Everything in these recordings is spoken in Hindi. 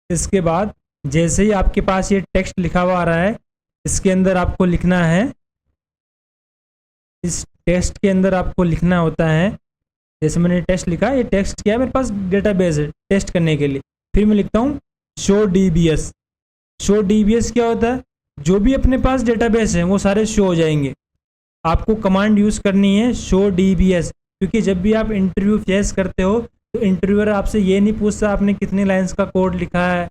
इसके बाद जैसे ही आपके पास ये टेक्स्ट लिखा हुआ आ रहा है, इसके अंदर आपको लिखना है, इस टेक्स्ट के अंदर आपको लिखना होता है, जैसे मैंने टेक्स्ट लिखा, ये टेक्स्ट क्या है मेरे पास डेटाबेस है टेस्ट करने के लिए। फिर मैं लिखता हूँ शो डीबीएस। शो डीबीएस क्या होता है, जो भी अपने पास डेटाबेस है वो सारे शो हो जाएंगे। आपको कमांड यूज़ करनी है शो डीबीएस, क्योंकि जब भी आप इंटरव्यू फेस करते हो तो इंटरव्यूअर आपसे ये नहीं पूछता आपने कितनी लाइंस का कोड लिखा है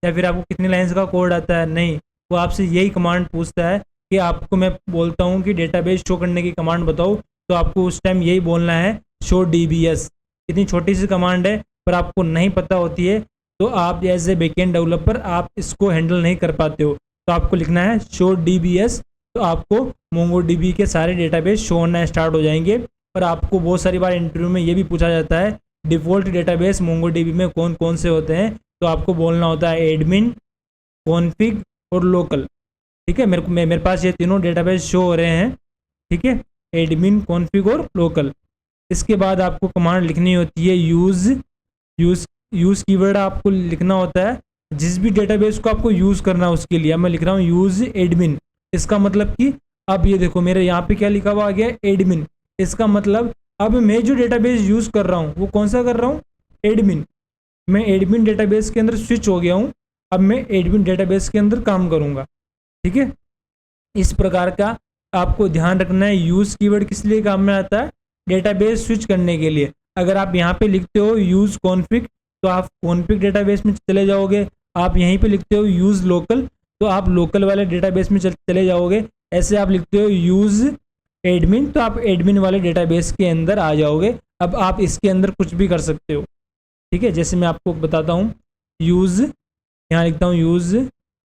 या फिर आपको कितनी लाइंस का कोड आता है, नहीं, वो आपसे यही कमांड पूछता है कि आपको मैं बोलता हूँ कि डेटाबेस शो करने की कमांड बताओ, तो आपको उस टाइम यही बोलना है शो डीबीएस। इतनी छोटी सी कमांड है पर आपको नहीं पता होती है तो आप एज ए बैकएंड डेवलपर आप इसको हैंडल नहीं कर पाते हो, तो आपको लिखना है शो डीबीएस। तो आपको मोंगोडीबी के सारे डेटाबेस शो होना स्टार्ट हो जाएंगे। और आपको बहुत सारी बार इंटरव्यू में ये भी पूछा जाता है डिफ़ॉल्ट डेटाबेस मोंगोडीबी में कौन कौन से होते हैं, तो आपको बोलना होता है एडमिन, कॉन्फ़िग और लोकल। ठीक है, मेरे पास ये तीनों डेटाबेस शो हो रहे हैं। ठीक है, एडमिन, कॉन्फ़िग और लोकल। इसके बाद आपको कमांड लिखनी होती है यूज़ कीवर्ड आपको लिखना होता है जिस भी डेटाबेस को आपको यूज़ करना है उसके लिए। मैं लिख रहा हूँ यूज़ एडमिन। इसका मतलब कि अब ये देखो मेरे यहाँ पे क्या लिखा हुआ आ गया, एडमिन। इसका मतलब अब मैं जो डेटाबेस यूज़ कर रहा हूँ वो कौन सा कर रहा हूँ, एडमिन। मैं एडमिन डेटाबेस के अंदर स्विच हो गया हूँ, अब मैं एडमिन डेटाबेस के अंदर काम करूँगा। ठीक है, इस प्रकार का आपको ध्यान रखना है। यूज़ कीवर्ड किस लिए काम में आता है, डेटाबेस स्विच करने के लिए। अगर आप यहाँ पे लिखते हो यूज़ कॉन्फ़िग तो आप कॉन्फ़िग डेटाबेस में चले जाओगे। आप यहीं पे लिखते हो यूज़ लोकल तो आप लोकल वाले डेटाबेस में चले जाओगे। ऐसे आप लिखते हो यूज़ एडमिन तो आप एडमिन वाले डेटाबेस के अंदर आ जाओगे। अब आप इसके अंदर कुछ भी कर सकते हो। ठीक है, जैसे मैं आपको बताता हूँ यूज़, यहाँ लिखता हूँ यूज़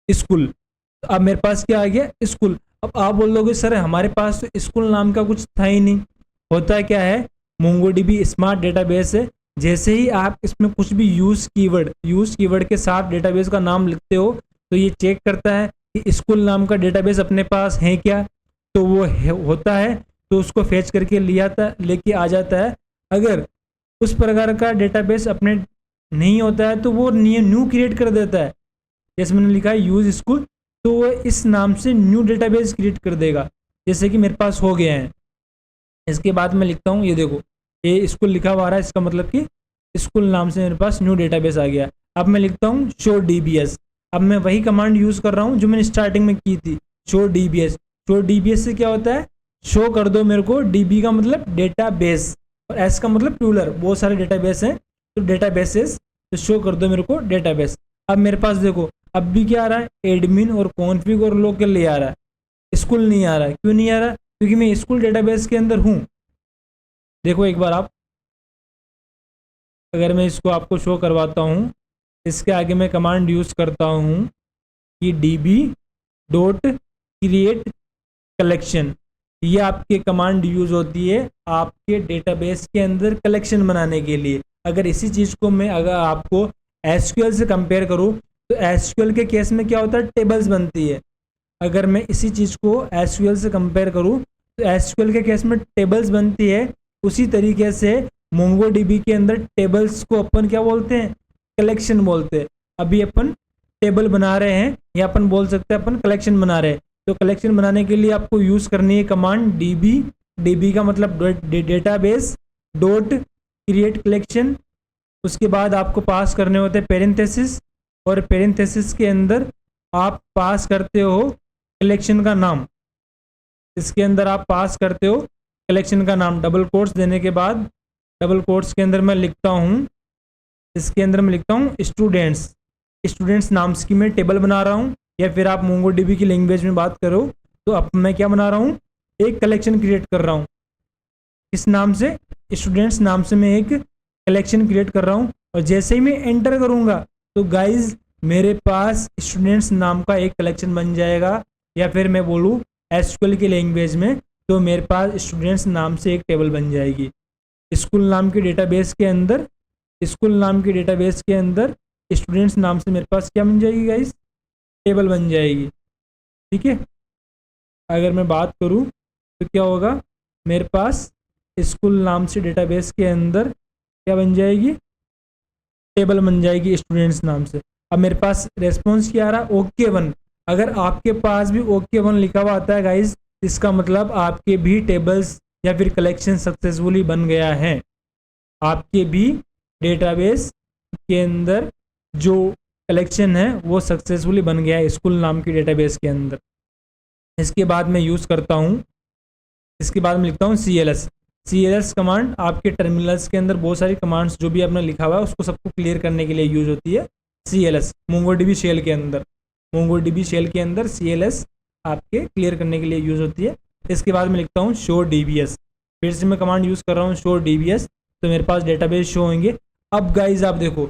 स्कूल। तो अब मेरे पास क्या आ गया, स्कूल। अब आप बोल दोगे सर हमारे पास तो स्कूल नाम का कुछ था ही नहीं। होता क्या है, मोंगोडीबी स्मार्ट डेटाबेस है। जैसे ही आप इसमें कुछ भी यूज़ कीवर्ड के साथ डेटाबेस का नाम लिखते हो तो ये चेक करता है कि स्कूल नाम का डेटाबेस अपने पास है क्या, तो वो होता है तो उसको फेच करके लेके आ जाता है। अगर उस प्रकार का डेटाबेस अपने नहीं होता है तो वो न्यू क्रिएट कर देता है। जैसे मैंने लिखा है यूज़ स्कूल तो वो इस नाम से न्यू डेटाबेस क्रिएट कर देगा, जैसे कि मेरे पास हो गया है। इसके बाद मैं लिखता हूँ, ये देखो ये स्कूल लिखा हुआ आ रहा है, इसका मतलब कि स्कूल नाम से मेरे पास न्यू डेटाबेस आ गया। अब मैं लिखता हूँ शो डीबीएस। अब मैं वही कमांड यूज़ कर रहा हूँ जो मैंने स्टार्टिंग में की थी, शो डीबीएस। शो डीबीएस से क्या होता है, शो कर दो मेरे को, डीबी का मतलब डेटाबेस और एस का मतलब प्लूरल, बहुत सारे डेटाबेस हैं तो डेटाबेसेस, तो शो कर दो मेरे को डेटाबेस। अब मेरे पास देखो अब भी क्या आ रहा है, एडमिन और कॉन्फ़िग और लोकल ले आ रहा है, स्कूल नहीं आ रहा है। क्यों नहीं आ रहा, क्योंकि मैं स्कूल डेटाबेस के अंदर हूँ। देखो एक बार आप, अगर मैं इसको आपको शो करवाता हूँ, इसके आगे मैं कमांड यूज़ करता हूँ कि db डॉट क्रिएट कलेक्शन। ये आपके कमांड यूज़ होती है आपके डेटाबेस के अंदर कलेक्शन बनाने के लिए। अगर इसी चीज़ को मैं अगर आपको एसक्यूएल से कंपेयर करूँ तो एसक्यूएल के केस में क्या होता है, टेबल्स बनती है। अगर मैं इसी चीज़ को एसक्यूएल से कंपेयर करूँ तो एसक्यूएल के केस में टेबल्स बनती है। उसी तरीके से मोंगोडीबी के अंदर टेबल्स को अपन क्या बोलते हैं, कलेक्शन बोलते हैं। अभी अपन टेबल बना रहे हैं या अपन बोल सकते हैं अपन कलेक्शन बना रहे हैं। तो कलेक्शन बनाने के लिए आपको यूज़ करनी है कमांड डीबी का मतलब डेटाबेस डॉट क्रिएट कलेक्शन। उसके बाद आपको पास करने होते हैं पेरेंथेसिस, और पेरेंथेसिस के अंदर आप पास करते हो कलेक्शन का नाम। इसके अंदर आप पास करते हो कलेक्शन का नाम, डबल कोट्स देने के बाद डबल कोट्स के अंदर मैं लिखता हूँ, इसके अंदर मैं लिखता हूँ स्टूडेंट्स नाम की मैं टेबल बना रहा हूँ। या फिर आप मोंगोडीबी की लैंग्वेज में बात करो तो अब मैं क्या बना रहा हूँ, एक कलेक्शन क्रिएट कर रहा हूँ। इस नाम से, स्टूडेंट्स नाम से मैं एक कलेक्शन क्रिएट कर रहा हूँ। और जैसे ही मैं एंटर करूँगा तो गाइज मेरे पास स्टूडेंट्स नाम का एक कलेक्शन बन जाएगा। या फिर मैं बोलूँ एसक्यूएल की लैंग्वेज में तो मेरे पास स्टूडेंट्स नाम से एक टेबल बन जाएगी। स्कूल नाम के डेटाबेस के अंदर स्टूडेंट्स नाम से मेरे पास क्या बन जाएगी गाइस, टेबल बन जाएगी। ठीक है, अगर मैं बात करूं तो क्या होगा, मेरे पास स्कूल नाम से डेटाबेस के अंदर क्या बन जाएगी, टेबल बन जाएगी स्टूडेंट्स नाम से। अब मेरे पास रेस्पॉन्स क्या आ रहा, ओके 1। अगर आपके पास भी ओके 1 लिखा हुआ आता है गाइज, इसका मतलब आपके भी टेबल्स या फिर कलेक्शन सक्सेसफुली बन गया है। आपके भी डेटाबेस के अंदर जो कलेक्शन है वो सक्सेसफुली बन गया है स्कूल नाम की डेटाबेस के अंदर। इसके बाद मैं यूज़ करता हूँ, इसके बाद मैं लिखता हूँ CLS। CLS कमांड आपके टर्मिनल्स के अंदर बहुत सारी कमांड्स जो भी आपने लिखा हुआ है उसको सबको क्लियर करने के लिए यूज होती है। CLS MongoDB शेल के अंदर, MongoDB शेल के अंदर CLS आपके क्लियर करने के लिए यूज होती है। इसके बाद मैं लिखता हूँ show DBS। फिर से मैं कमांड यूज़ कर रहा हूँ show DBS, तो मेरे पास डेटाबेस शो होंगे। अब गाइज आप देखो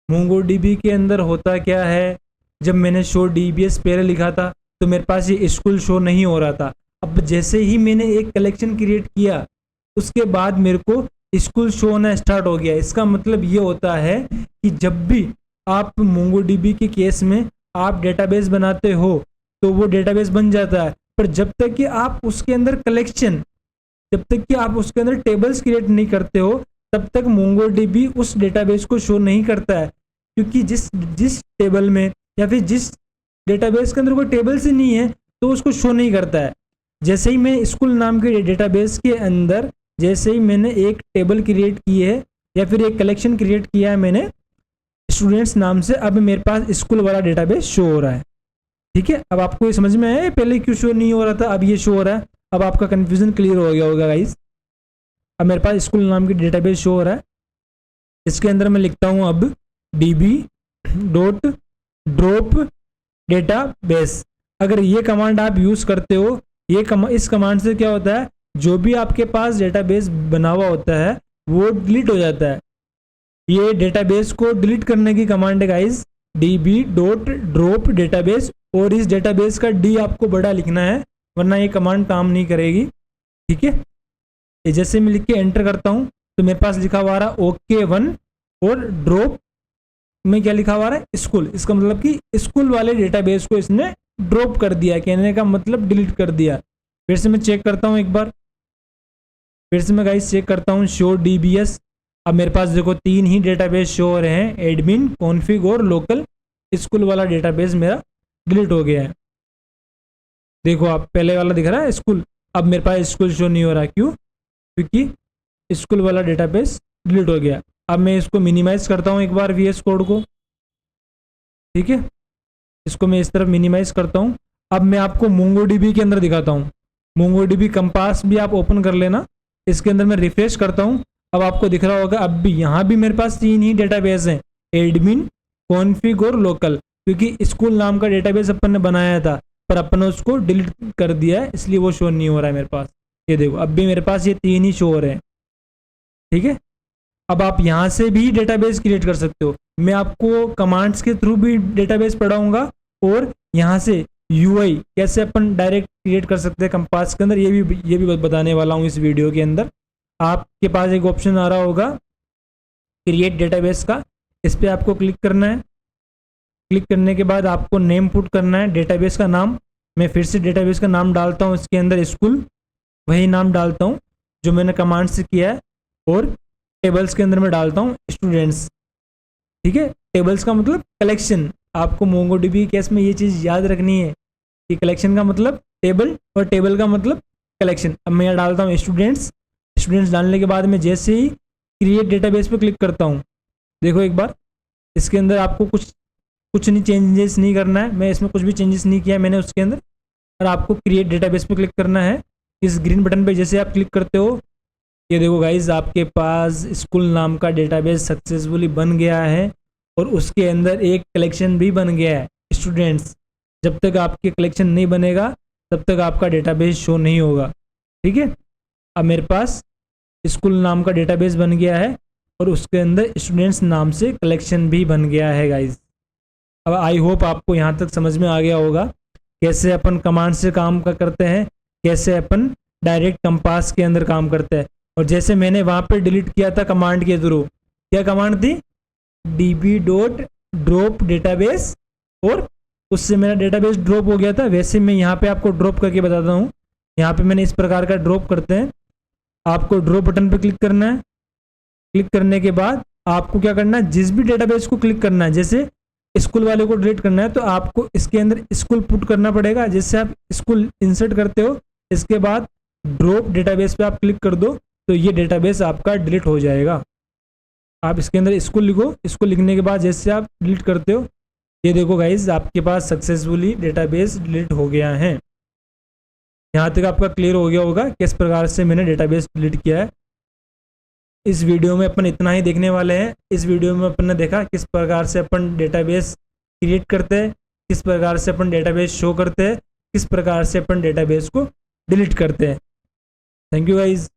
MongoDB के अंदर होता क्या है, जब मैंने show DBS पहले लिखा था तो मेरे पास ये स्कूल शो नहीं हो रहा था। अब जैसे ही मैंने एक कलेक्शन क्रिएट किया उसके बाद मेरे को स्कूल शो होना स्टार्ट हो गया। इसका मतलब ये होता है कि जब भी आप MongoDB के केस में आप डेटाबेस बनाते हो तो वो डेटाबेस बन जाता है, पर जब तक कि आप उसके अंदर कलेक्शन, जब तक कि आप उसके अंदर टेबल्स क्रिएट नहीं करते हो तब तक MongoDB उस डेटाबेस को शो नहीं करता है। क्योंकि जिस टेबल में या फिर जिस डेटाबेस के अंदर कोई टेबल्स ही नहीं है तो उसको शो नहीं करता है। जैसे ही मैं स्कूल नाम के डेटाबेस के अंदर जैसे ही मैंने एक टेबल क्रिएट की है या फिर एक कलेक्शन क्रिएट किया है मैंने स्टूडेंट्स नाम से, अब मेरे पास स्कूल वाला डेटाबेस शो हो रहा है। ठीक है, अब आपको ये समझ में आया पहले क्यों शो नहीं हो रहा था, अब ये शो हो रहा है। अब आपका कन्फ्यूजन क्लियर हो गया होगा गाइस। अब मेरे पास स्कूल नाम की डेटाबेस शो हो रहा है। इसके अंदर मैं लिखता हूँ अब db.drop डेटाबेस। अगर ये कमांड आप यूज़ करते हो, इस कमांड से क्या होता है, जो भी आपके पास डेटाबेस बना हुआ होता है वो डिलीट हो जाता है। ये डेटाबेस को डिलीट करने की कमांड है गाइस, db.drop डेटाबेस। और इस डेटाबेस का डी आपको बड़ा लिखना है वरना ये कमांड काम नहीं करेगी। ठीक है, ये जैसे मैं लिख के एंटर करता हूँ तो मेरे पास लिखा हुआ रहा ओके 1 और ड्रॉप में क्या लिखा हुआ है, स्कूल। इसका मतलब कि स्कूल वाले डेटाबेस को इसने ड्रॉप कर दिया, कहने का मतलब डिलीट कर दिया। फिर से मैं चेक करता हूँ एक बार, फिर से मैं गाइस चेक करता हूँ शो DBS। अब मेरे पास देखो 3 ही डेटाबेस शो हो रहे हैं, एडमिन, कॉन्फ़िग और लोकल। स्कूल वाला डेटाबेस मेरा डिलीट हो गया है। देखो आप पहले वाला दिख रहा है स्कूल, अब मेरे पास स्कूल शो नहीं हो रहा। क्यों? क्योंकि स्कूल वाला डेटाबेस डिलीट हो गया। अब मैं इसको मिनिमाइज करता हूँ एक बार VS कोड को। ठीक है, इसको मैं इस तरफ मिनिमाइज करता हूँ। अब मैं आपको MongoDB के अंदर दिखाता हूँ। MongoDB कंपास भी आप ओपन कर लेना। इसके अंदर मैं रिफ्रेश करता हूँ, अब आपको दिख रहा होगा अब भी यहाँ भी मेरे पास 3 ही डेटाबेस हैं, एडमिन, कॉन्फ़िग और लोकल। क्योंकि स्कूल नाम का डेटाबेस अपन ने बनाया था पर अपन ने उसको डिलीट कर दिया है, इसलिए वो शो नहीं हो रहा है मेरे पास। ये देखो अब भी मेरे पास ये 3 ही शो हो रहे हैं। ठीक है, अब आप यहाँ से भी डेटाबेस क्रिएट कर सकते हो। मैं आपको कमांड्स के थ्रू भी डेटाबेस पढ़ाऊंगा और यहाँ से UI कैसे अपन डायरेक्ट क्रिएट कर सकते हैं कंपास के अंदर, ये भी बताने वाला हूँ इस वीडियो के अंदर। आपके पास एक ऑप्शन आ रहा होगा क्रिएट डेटाबेस का, इस पर आपको क्लिक करना है। क्लिक करने के बाद आपको नेम पुट करना है, डेटाबेस का नाम। मैं फिर से डेटाबेस का नाम डालता हूँ, इसके अंदर स्कूल वही नाम डालता हूँ जो मैंने कमांड से किया है, और टेबल्स के अंदर मैं डालता हूँ स्टूडेंट्स। ठीक है, टेबल्स का मतलब कलेक्शन। आपको MongoDB केस में ये चीज़ याद रखनी है कि कलेक्शन का मतलब टेबल और टेबल का मतलब कलेक्शन। अब मैं यहाँ डालता हूँ स्टूडेंट्स। स्टूडेंट्स डालने के बाद मैं जैसे ही क्रिएट डेटाबेस पे क्लिक करता हूँ, देखो एक बार इसके अंदर आपको कुछ नहीं चेंजेस नहीं करना है। मैं इसमें कुछ भी चेंजेस नहीं किया मैंने उसके अंदर, और आपको क्रिएट डेटाबेस पे क्लिक करना है। इस ग्रीन बटन पे जैसे आप क्लिक करते हो, ये देखो गाइज आपके पास स्कूल नाम का डेटाबेस सक्सेसफुली बन गया है और उसके अंदर एक कलेक्शन भी बन गया है स्टूडेंट्स। जब तक आपके कलेक्शन नहीं बनेगा तब तक आपका डेटाबेस शो नहीं होगा। ठीक है, अब मेरे पास स्कूल नाम का डेटाबेस बन गया है और उसके अंदर स्टूडेंट्स नाम से कलेक्शन भी बन गया है गाइज। अब आई होप आपको यहाँ तक समझ में आ गया होगा कैसे अपन कमांड से काम करते हैं, कैसे अपन डायरेक्ट कंपास के अंदर काम करते हैं। और जैसे मैंने वहाँ पे डिलीट किया था कमांड के थ्रू, क्या कमांड थी, db.drop डेटाबेस, और उससे मेरा डेटाबेस ड्रॉप हो गया था। वैसे मैं यहाँ पे आपको ड्रॉप करके बताता हूँ। यहाँ पे मैंने इस प्रकार का ड्रॉप करते हैं। आपको ड्रॉप बटन पे क्लिक करना है। क्लिक करने के बाद आपको क्या करना है, जिस भी डेटाबेस को क्लिक करना है, जैसे स्कूल वाले को डिलीट करना है तो आपको इसके अंदर स्कूल पुट करना पड़ेगा। जैसे आप स्कूल इंसर्ट करते हो, इसके बाद ड्रॉप डेटाबेस पे आप क्लिक कर दो तो ये डेटाबेस आपका डिलीट हो जाएगा। आप इसके अंदर स्कूल लिखो, स्कूल लिखने के बाद जैसे आप डिलीट करते हो, ये देखो गाइज आपके पास सक्सेसफुली डेटाबेस डिलीट हो गया है। यहाँ तक आपका क्लियर हो गया होगा किस प्रकार से मैंने डेटाबेस डिलीट किया है। इस वीडियो में अपन इतना ही देखने वाले हैं। इस वीडियो में अपन ने देखा किस प्रकार से अपन डेटाबेस क्रिएट करते हैं, किस प्रकार से अपन डेटाबेस शो करते हैं, किस प्रकार से अपन डेटाबेस को डिलीट करते हैं। Thank you guys.